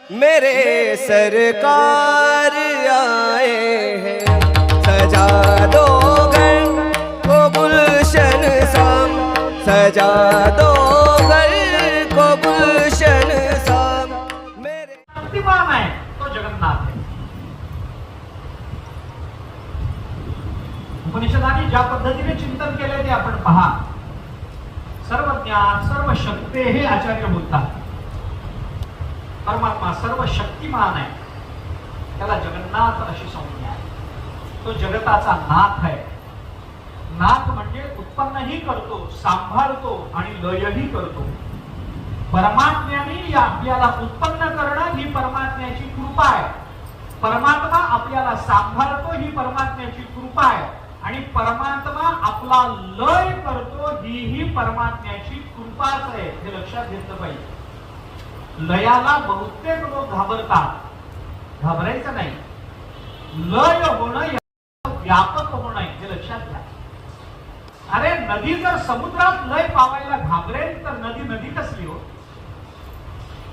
मेरे सरकार आए हैं, सजा दो घर को गुलशन साम, सजा दो घर को गुलशन साम। मेरे शक्तिमान आहे तो जगन्नाथ आहे। उपनिषदांनी ज्या पद्धतीने चिंतन केले ते आपण पहा। सर्व ज्ञान सर्व शक्ती हे आचार्य बोलतात। परमात्मा सर्व शक्तिमान आहे, त्याला जगन्नाथ अशी संज्ञा आहे। तो जगताचा नाथ आहे। नाथ म्हणजे उत्पन्नही करतो, सांभाळतो आणि लयही करतो। परमात्म्याने आपल्याला उत्पन्न करणं ही परमात्म्याची कृपा आहे। परमात्मा आपल्याला सांभाळतो ही परमात्म्याची कृपा आहे आणि परमात्मा आपला लय करतो ही परमात्म्याची कृपाच आहे। हे लक्षात घेतलं पाहिजे। लयाला बहुतेक लोक घाबरतात, घाबरायचं नाही। लय होणं व्यापक होणं हे लक्षात घ्या। अरे नदी जर समुद्रात लय पावायला घाबरेल तर नदी नदी कसली हो?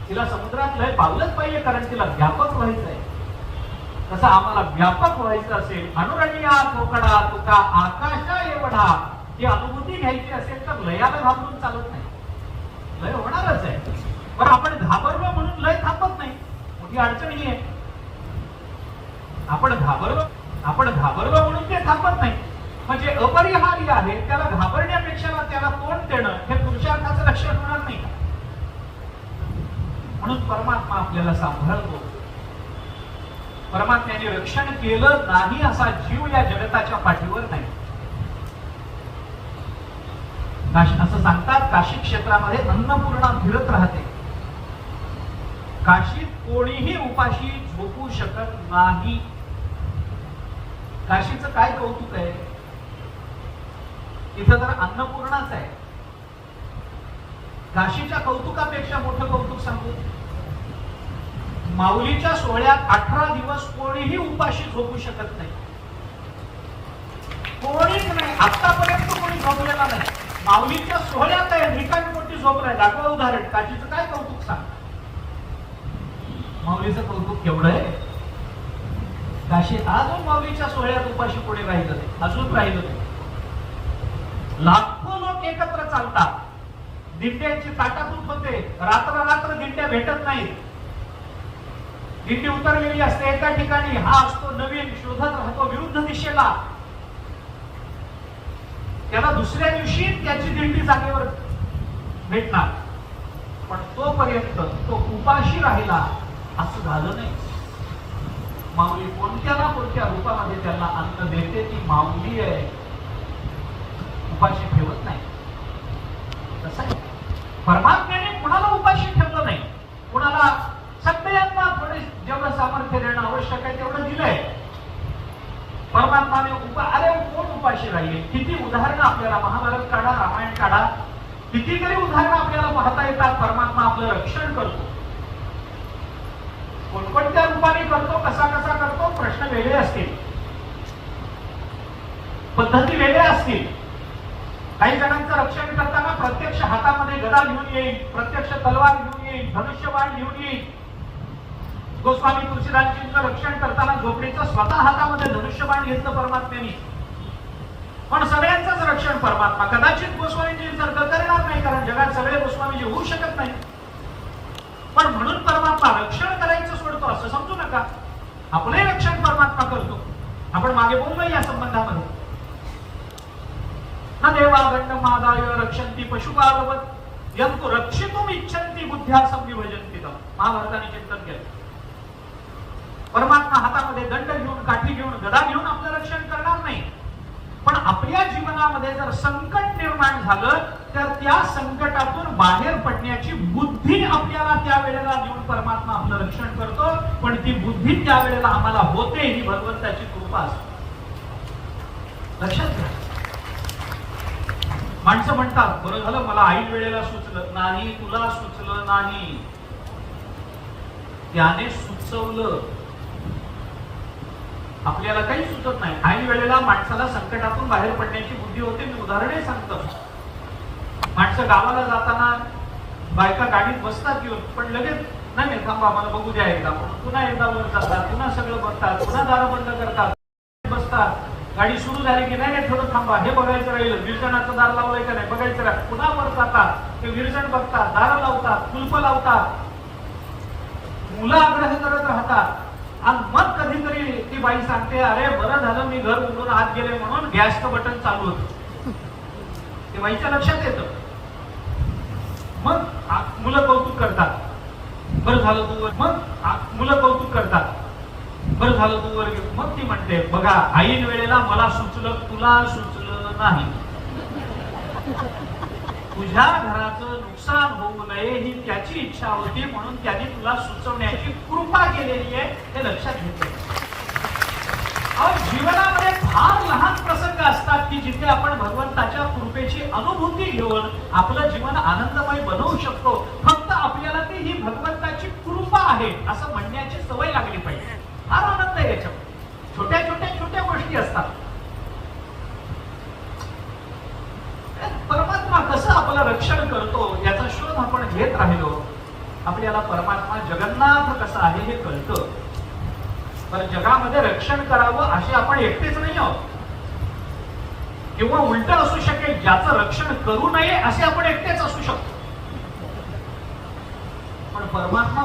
तिला समुद्रात लय पावलंच पाहिजे, कारण तिला व्यापक व्हायचंय। तसं आम्हाला व्यापक व्हायचं असेल, अनुरणीया कोकडा तुका आकाशा एवढा ही अनुभूती घ्यायची असेल तर लयाला घाबरून चालत नाही। लय होणारच आहे, पण आपण घाबरलो म्हणून लय थांबत नाही, मोठी अडचण ही आहे। आपण घाबरलो म्हणून ते थांबत नाही, म्हणजे अपरिहार्य आहे। त्याला घाबरण्यापेक्षा त्याला तोंड देणं हे पुरुषार्थाचं लक्षण होणार नाही का? म्हणून परमात्मा आपल्याला सांभाळतो। परमात्म्याने रक्षण केलं नाही असा जीव या जगताच्या पाठीवर नाही। असं सांगतात, काशी क्षेत्रामध्ये अन्नपूर्णा फिरत राहते। काशीत कोणीही उपाशी झोपू शकत नाही। काशीचं काय कौतुक आहे? इथं तर अन्नपूर्णाच आहे। काशीच्या कौतुकापेक्षा मोठं कौतुक सांगू, माऊलीच्या सोहळ्यात 18 दिवस कोणीही उपाशी झोपू शकत नाही। कोणीच नाही, आतापर्यंत कोणी झोपलेला नाही। माऊलीच्या सोहळ्यात आहे, रिकामी मोठी झोपलाय। दाखवा उदाहरण, काशीचं काय कौतुक सांग। माऊलीचं कौतुक केवढं आहे? काशी अजून माऊलीच्या सोहळ्यात उपाशी कोणी राहिलं नाही, अजून राहिलं नाही। लाखो लोक एकत्र चालतात, दिंड्यांची ताटातूट होते, रात्र रात्र दिंड्या भेटत नाहीत। दिंडी उतरलेली असते एका ठिकाणी, हा असतो नवीन, शोधत राहतो विरुद्ध दिशेला। त्याला दुसऱ्या दिवशी त्याची दिंडी जागेवर भेटणार, पण तोपर्यंत तो उपाशी राहिला असं झालं नाही। माऊली कोणत्या ना कोणत्या रूपामध्ये त्यांना अन्न देते, ती माऊली आहे, उपाशी ठेवत नाही। तसं परमात्म्याने कुणाला उपाशी ठेवलं नाही। कुणाला सगळ्यांना थोडे जेवढं सामर्थ्य देणं आवश्यक आहे तेवढं दिलंय। परमात्माने अरे कोण उपाशी राहिले? किती उदाहरणं आपल्याला महाभारत काढा, रामायण काढा, कितीतरी उदाहरणं आपल्याला पाहता येतात। परमात्मा आपलं रक्षण करतो, कोणकोणत्या रूपाने करतो, कसा कसा करतो, प्रश्न वेगळे असतील, पद्धती वेगळ्या असतील। काही जणांचं रक्षण करताना प्रत्यक्ष हातामध्ये गदा घेऊन येईल, प्रत्यक्ष तलवार घेऊन येईल, धनुष्यबाण घेऊन येईल। गोस्वामी तुळशीदासजींचं रक्षण करताना झोपडीचं स्वतः हातामध्ये धनुष्यबाण घेतलं परमात्म्याने। पण सगळ्यांचंच रक्षण परमात्मा कदाचित गोस्वामीजींसारखं करणार नाही, कारण जगात सगळे गोस्वामीजी होऊ शकत नाही। पण म्हणून परमात्मा रक्षण करायचं सोडतो असं समजू नका। आपले रक्षण परमात्मा करतो। आपण मागे बोललो या संबंधामध्ये, न देवागंड मादाय रक्षन्ति पशुपालवत यंतु रक्षितुम इच्छन्ति बुद्ध्या संविभजन्ति। महाभारताने चिंतन केलं। परमात्मा हातामध्ये दंड घेऊन, काठी घेऊन, गदा घेऊन आपलं रक्षण करणार नाही, पण आपल्या जीवनामध्ये जर संकट निर्माण झालं तर त्या संकटातून बाहेर पडण्याची बुद्धी आपल्याला त्या वेळेला देऊन परमात्मा आपलं रक्षण करतो। पण ती बुद्धी त्या वेळेला आम्हाला होते ही भगवंताची कृपा असते, लक्षात घ्या। माणसं म्हणतात, बरं झालं मला ऐन वेळेला सुचलं नाही, तुला सुचलं नाही, त्याने सुचवलं। आपल्याला काही सुचत नाही। ऐन वेळेला माणसाला संकटातून बाहेर पडण्याची बुद्धी होते। मी उदाहरणे सांगतो। माणसं गावाला जाताना बायका गाडीत बसतात घेऊन, पण लगेच नाही नाही थांबा मला बघू द्या एकदा म्हणून पुन्हा एकदा वर जातात, पुन्हा सगळं बघतात, पुन्हा दार बंद करतात, बसतात. गाडी सुरू झाली की नाही थोडं थांबा हे बघायचं राहिलं, विरजणाचं दार लावलंय का नाही बघायचं राहिलं, पुन्हा वर जातात, ते विरजण बघतात, दार लावतात, कुलप लावतात, मुलं आग्रह करत राहतात. आणि मग कधीतरी ती बाई सांगते अरे बरं झालं मी घर उघडून आत गेले म्हणून गॅसचं बटन चालू होतं. ते बाईच्या लक्षात येतं. मग मुलं कौतुक करतात, बरं झालं तू वर. मग मुलं कौतुक करतात, बरं झालं तू वर गेलो. मग ती म्हणते बघा ऐन वेळेला मला सुचलं तुला सुचलं नाही. तुझ्या घराचं नुकसान होऊ नये ही त्याची इच्छा होती म्हणून त्याने तुला सुचवण्याची कृपा केलेली आहे हे लक्षात घेतलं. जीवनामध्ये फार लहान प्रसंग असतात की जिथे आपण भगवंताच्या कृपेची अनुभूती घेऊन आपलं जीवन आनंदमय बनवू शकतो. फक्त आपल्याला ती ही भगवंताची कृपा आहे असं म्हणण्याची सवय लागली पाहिजे. फार आनंद आहे याच्यात. छोट्या छोट्या छोट्या गोष्टी असतात. परमात्मा कसं आपलं रक्षण करतो याचा शोध आपण घेत राहिलो आपल्याला परमात्मा जगन्नाथ कसा आहे हे कळतं. पण जगामध्ये रक्षण करावं असे आपण एकटेच नाही आहोत किंवा उलट असू शकेल ज्याचं रक्षण करू नये असे आपण एकटेच असू शकतो. पण परमात्मा